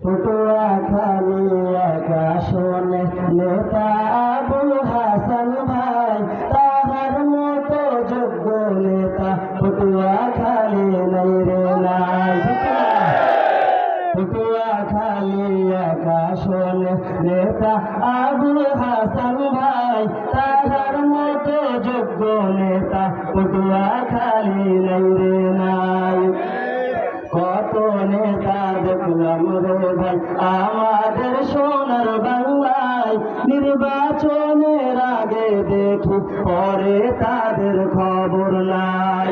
পটুয়াখালী এক আসনে নেতা আবুল হাসান ভাই, তাহার মতো যোগ্য নেতা পটুয়াখালী নাই রে নাই। পটুয়াখালী এক আসনে নেতা আবুল হাসান ভাই, তাহার মতো যোগ্য নেতা পটুয়াখালী নাই রে নাই। কত নেতা দেখলাম রে ভাই আমাদের সোনার বাংলায়, নির্বাচনের আগে দেখি পরে তাদের খবর নাই।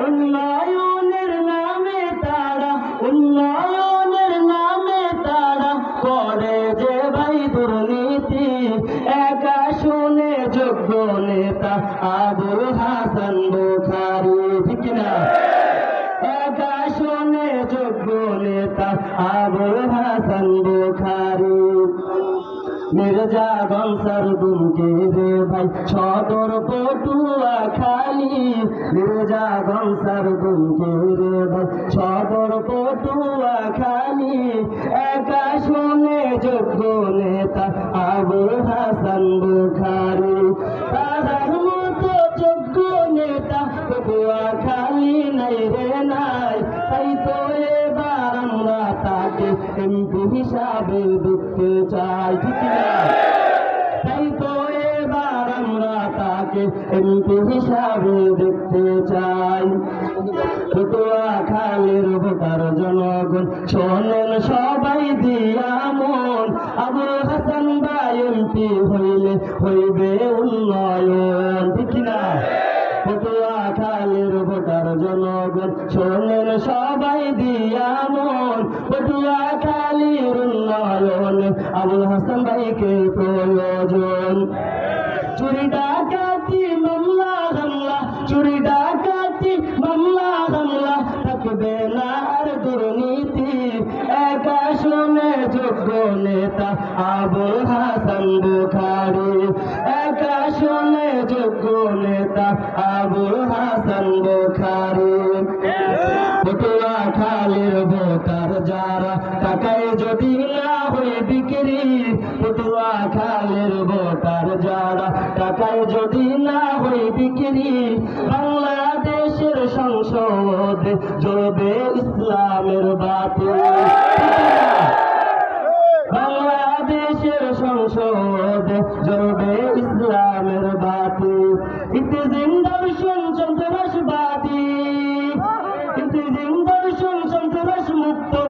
উন্নয়নের নামে তারা, উন্নয়নের নামে তারা করে যে ভাই দুর্নীতি। এক আসনে যোগ্য নেতা আবুল হাসান বুখারী, ঠিক না? এক আসনে যোগ্য নেতা আবুল হাসান বুখারী। মির্জাগঞ্জ দুমকি রে ভাই সদর পটুয়াখালী, মির্জাগঞ্জ দুমকি রে ভাই সদর পটুয়াখালী। এক আসনে যোগ্য নেতা আবুল হাসান বুখারী, তাহার মতো যোগ্য নেতা পটুয়াখালী নাই রে নাই। তাই তো এবার আমরা তাকে এমপি হিসাবে দেখতে চাই, ঠিক না? তাই তো এবার আমরা তাকে এমপি হিসাবে দেখতে চাই। পটুয়াখালীর ভোটার জনগণ শোনেন সবাই দিয়া মন, আবুল হাসান ভাই এমপি হইলে হইবে উন্নয়ন, ঠিক না? পটুয়াখালীর ভোটার জনগণ শোনেন সবাই দিয়া মন, পটুয়াখালীর উন্নয়ন আবুল হাসান ভাইকে প্রয়োজন। চুরি ডাকাতি মামলা হামলা, চুরি ডাকাতি মামলা হামলা থাকবে না আর দুর্নীতি। এক আসনে যোগ্য নেতা আবুল হাসান বুখারী, এক আসনে যোগ্য নেতা আবুল হাসান বুখারী। পটুয়াখালীর ভোটার যারা টাকায় যদি না হয়ে বিক্রি, পটুয়াখালীর ভোটার যারা টাকায় যদি না হয়ে বিক্রি। বাংলাদেশের সংসদে জ্বলবে ইসলামের বাতি।